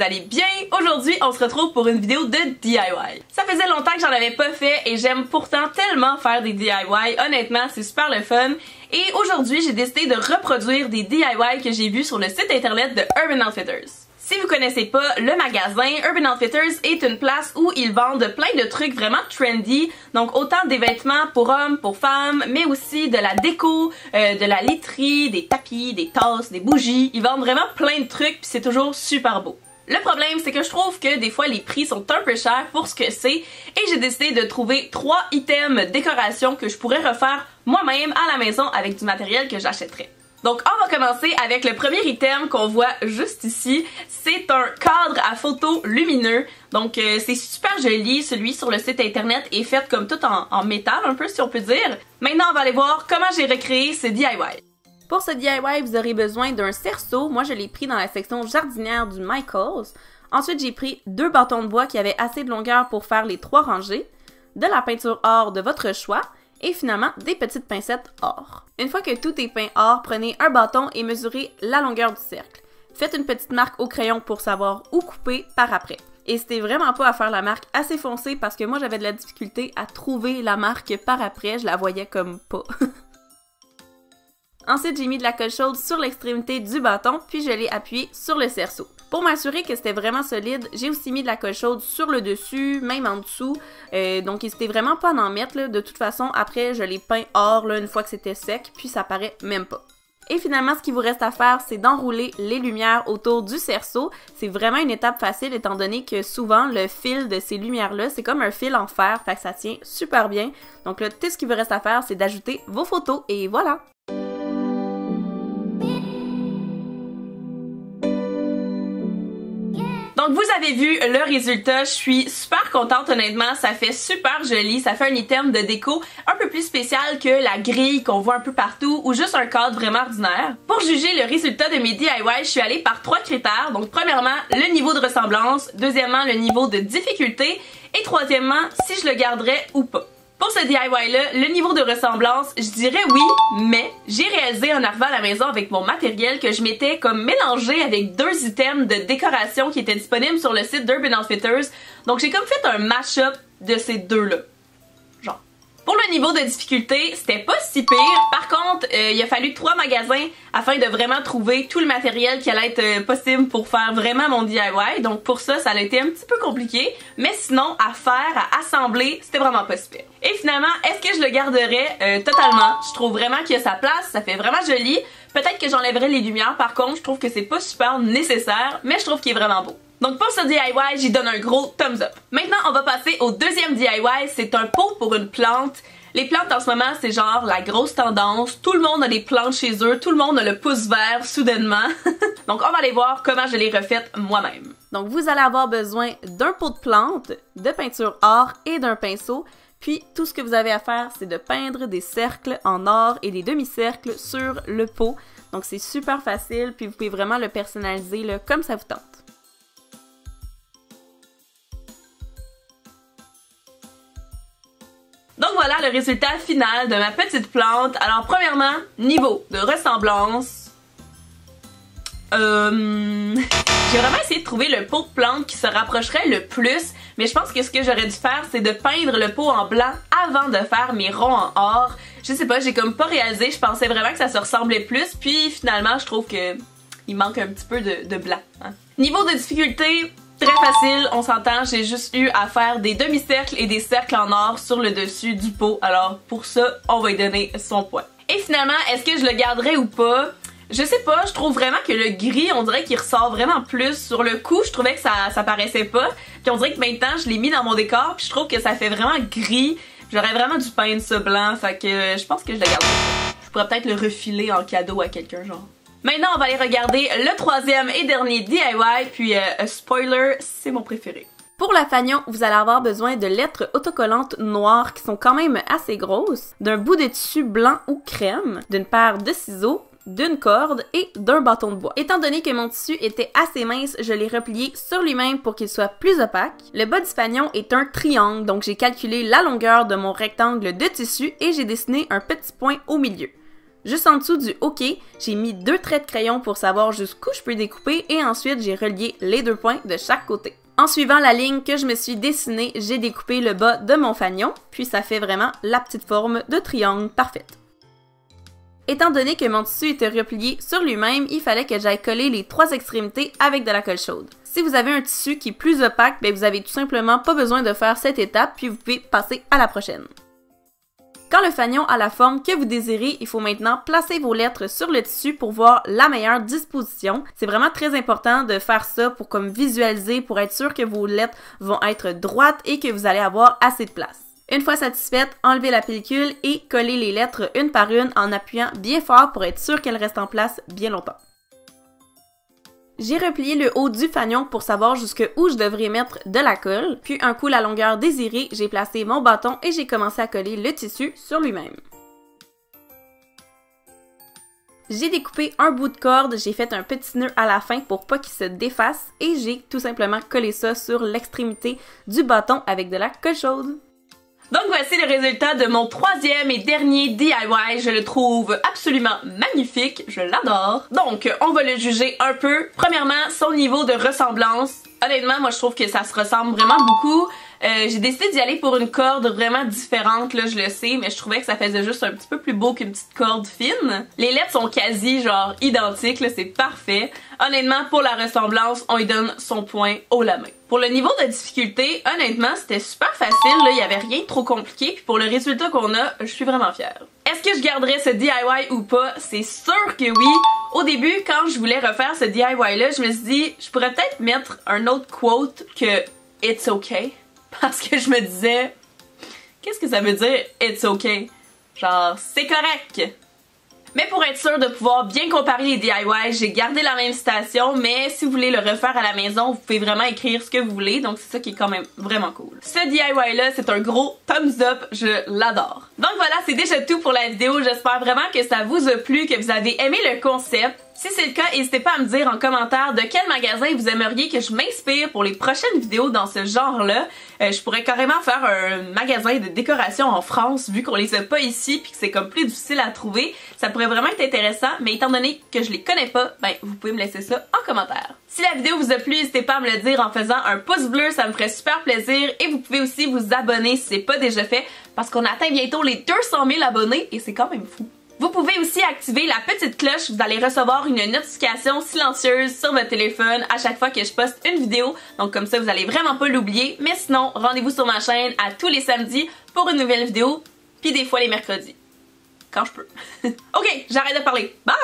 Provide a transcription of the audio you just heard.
allez bien. Aujourd'hui, on se retrouve pour une vidéo de DIY. Ça faisait longtemps que j'en avais pas fait et j'aime pourtant tellement faire des DIY. Honnêtement, c'est super le fun. Et aujourd'hui, j'ai décidé de reproduire des DIY que j'ai vus sur le site internet de Urban Outfitters. Si vous connaissez pas le magasin, Urban Outfitters est une place où ils vendent plein de trucs vraiment trendy, donc autant des vêtements pour hommes, pour femmes, mais aussi de la déco, de la literie, des tapis, des tasses, des bougies. Ils vendent vraiment plein de trucs puis c'est toujours super beau. Le problème, c'est que je trouve que des fois les prix sont un peu chers pour ce que c'est et j'ai décidé de trouver 3 items décoration que je pourrais refaire moi-même à la maison avec du matériel que j'achèterais. Donc on va commencer avec le premier item qu'on voit juste ici. C'est un cadre à photo lumineux. Donc c'est super joli. Celui sur le site internet est fait comme tout en métal un peu si on peut dire. Maintenant on va aller voir comment j'ai recréé ce DIY. Pour ce DIY, vous aurez besoin d'un cerceau. Moi je l'ai pris dans la section jardinière du Michaels. Ensuite j'ai pris 2 bâtons de bois qui avaient assez de longueur pour faire les 3 rangées. De la peinture or de votre choix. Et finalement, des petites pincettes or. Une fois que tout est peint or, prenez un bâton et mesurez la longueur du cercle. Faites une petite marque au crayon pour savoir où couper par après. N'hésitez vraiment pas à faire la marque assez foncée parce que moi j'avais de la difficulté à trouver la marque par après, je la voyais comme pas. Ensuite, j'ai mis de la colle chaude sur l'extrémité du bâton, puis je l'ai appuyé sur le cerceau. Pour m'assurer que c'était vraiment solide, j'ai aussi mis de la colle chaude sur le dessus, même en dessous. Donc n'hésitez vraiment pas à en mettre. Là. De toute façon, après, je l'ai peint or là, une fois que c'était sec, puis ça paraît même pas. Et finalement, ce qu'il vous reste à faire, c'est d'enrouler les lumières autour du cerceau. C'est vraiment une étape facile étant donné que souvent, le fil de ces lumières-là, c'est comme un fil en fer, fait que ça tient super bien. Donc là, tout ce qu'il vous reste à faire, c'est d'ajouter vos photos et voilà! Donc vous avez vu le résultat, je suis super contente honnêtement, ça fait super joli, ça fait un item de déco un peu plus spécial que la grille qu'on voit un peu partout ou juste un cadre vraiment ordinaire. Pour juger le résultat de mes DIY, je suis allée par 3 critères, donc premièrement le niveau de ressemblance, deuxièmement le niveau de difficulté et troisièmement si je le garderais ou pas. Pour ce DIY-là, le niveau de ressemblance, je dirais oui, mais j'ai réalisé en arrivant à la maison avec mon matériel que je m'étais comme mélangé avec 2 items de décoration qui étaient disponibles sur le site d'Urban Outfitters. Donc j'ai comme fait un mash-up de ces deux-là. Genre. Pour le niveau de difficulté, c'était pas si pire. Par contre, il a fallu 3 magasins afin de vraiment trouver tout le matériel qui allait être possible pour faire vraiment mon DIY. Donc pour ça, ça a été un petit peu compliqué. Mais sinon, à faire, à assembler, c'était vraiment pas si pire. Et finalement, est-ce que je le garderais? Totalement. Je trouve vraiment qu'il a sa place, ça fait vraiment joli. Peut-être que j'enlèverais les lumières, par contre, je trouve que c'est pas super nécessaire, mais je trouve qu'il est vraiment beau. Donc pour ce DIY, j'y donne un gros thumbs up. Maintenant, on va passer au deuxième DIY, c'est un pot pour une plante. Les plantes en ce moment, c'est genre la grosse tendance. Tout le monde a des plantes chez eux, tout le monde a le pouce vert soudainement. Donc on va aller voir comment je l'ai refaite moi-même. Donc vous allez avoir besoin d'un pot de plante, de peinture or et d'un pinceau. Puis tout ce que vous avez à faire, c'est de peindre des cercles en or et des demi-cercles sur le pot. Donc c'est super facile, puis vous pouvez vraiment le personnaliser là, comme ça vous tente. Donc voilà le résultat final de ma petite plante. Alors premièrement, niveau de ressemblance. J'ai vraiment essayé de trouver le pot de plante qui se rapprocherait le plus, mais je pense que ce que j'aurais dû faire, c'est de peindre le pot en blanc avant de faire mes ronds en or. Je sais pas, j'ai comme pas réalisé, je pensais vraiment que ça se ressemblait plus, puis finalement je trouve que il manque un petit peu de blanc. Hein. Niveau de difficulté, très facile, on s'entend, j'ai juste eu à faire des demi-cercles et des cercles en or sur le dessus du pot, alors pour ça, on va lui donner son point. Et finalement, est-ce que je le garderai ou pas? Je sais pas, je trouve vraiment que le gris, on dirait qu'il ressort vraiment plus. Sur le coup, je trouvais que ça paraissait pas. Puis on dirait que maintenant, je l'ai mis dans mon décor, puis je trouve que ça fait vraiment gris. J'aurais vraiment dû peindre ça blanc, fait que je pense que je le garderai pas. Je pourrais peut-être le refiler en cadeau à quelqu'un, genre. Maintenant, on va aller regarder le troisième et dernier DIY, puis spoiler, c'est mon préféré. Pour la fanion, vous allez avoir besoin de lettres autocollantes noires qui sont quand même assez grosses, d'un bout de tissu blanc ou crème, d'une paire de ciseaux, d'une corde et d'un bâton de bois. Étant donné que mon tissu était assez mince, je l'ai replié sur lui-même pour qu'il soit plus opaque. Le bas du fanion est un triangle, donc j'ai calculé la longueur de mon rectangle de tissu et j'ai dessiné un petit point au milieu. Juste en dessous du OK, j'ai mis 2 traits de crayon pour savoir jusqu'où je peux découper et ensuite j'ai relié les 2 points de chaque côté. En suivant la ligne que je me suis dessinée, j'ai découpé le bas de mon fanion, puis ça fait vraiment la petite forme de triangle parfaite. Étant donné que mon tissu était replié sur lui-même, il fallait que j'aille coller les 3 extrémités avec de la colle chaude. Si vous avez un tissu qui est plus opaque, vous avez tout simplement pas besoin de faire cette étape, puis vous pouvez passer à la prochaine. Quand le fanion a la forme que vous désirez, il faut maintenant placer vos lettres sur le tissu pour voir la meilleure disposition. C'est vraiment très important de faire ça pour comme visualiser, pour être sûr que vos lettres vont être droites et que vous allez avoir assez de place. Une fois satisfaite, enlevez la pellicule et collez les lettres une par une en appuyant bien fort pour être sûr qu'elles restent en place bien longtemps. J'ai replié le haut du fanion pour savoir jusqu'où je devrais mettre de la colle, puis un coup la longueur désirée, j'ai placé mon bâton et j'ai commencé à coller le tissu sur lui-même. J'ai découpé un bout de corde, j'ai fait un petit nœud à la fin pour pas qu'il se défasse et j'ai tout simplement collé ça sur l'extrémité du bâton avec de la colle chaude. Donc voici le résultat de mon 3e et dernier DIY. Je le trouve absolument magnifique, je l'adore. Donc on va le juger un peu. Premièrement, son niveau de ressemblance. Honnêtement, moi je trouve que ça se ressemble vraiment beaucoup. J'ai décidé d'y aller pour une corde vraiment différente, là je le sais, mais je trouvais que ça faisait juste un petit peu plus beau qu'une petite corde fine. Les lettres sont quasi genre identiques, là c'est parfait. Honnêtement, pour la ressemblance, on lui donne son point haut la main. Pour le niveau de difficulté, honnêtement, c'était super facile, là, il y avait rien de trop compliqué, puis pour le résultat qu'on a, je suis vraiment fière. Est-ce que je garderais ce DIY ou pas? C'est sûr que oui. Au début, quand je voulais refaire ce DIY-là, je me suis dit, je pourrais peut-être mettre un autre quote que « It's okay ». Parce que je me disais, qu'est-ce que ça veut dire « It's okay » ? Genre, c'est correct. Mais pour être sûr de pouvoir bien comparer les DIY, j'ai gardé la même citation, mais si vous voulez le refaire à la maison, vous pouvez vraiment écrire ce que vous voulez, donc c'est ça qui est quand même vraiment cool. Ce DIY-là, c'est un gros thumbs up, je l'adore. Donc voilà, c'est déjà tout pour la vidéo, j'espère vraiment que ça vous a plu, que vous avez aimé le concept. Si c'est le cas, n'hésitez pas à me dire en commentaire de quel magasin vous aimeriez que je m'inspire pour les prochaines vidéos dans ce genre-là. Je pourrais carrément faire un magasin de décoration en France, vu qu'on les a pas ici puis que c'est comme plus difficile à trouver. Ça pourrait vraiment être intéressant, mais étant donné que je les connais pas, vous pouvez me laisser ça en commentaire. Si la vidéo vous a plu, n'hésitez pas à me le dire en faisant un pouce bleu, ça me ferait super plaisir. Et vous pouvez aussi vous abonner si c'est pas déjà fait, parce qu'on atteint bientôt les 200 000 abonnés et c'est quand même fou. Vous pouvez aussi activer la petite cloche, vous allez recevoir une notification silencieuse sur votre téléphone à chaque fois que je poste une vidéo, donc comme ça vous allez vraiment pas l'oublier. Mais sinon, rendez-vous sur ma chaîne à tous les samedis pour une nouvelle vidéo, puis des fois les mercredis. Quand je peux. Ok, j'arrête de parler. Bye!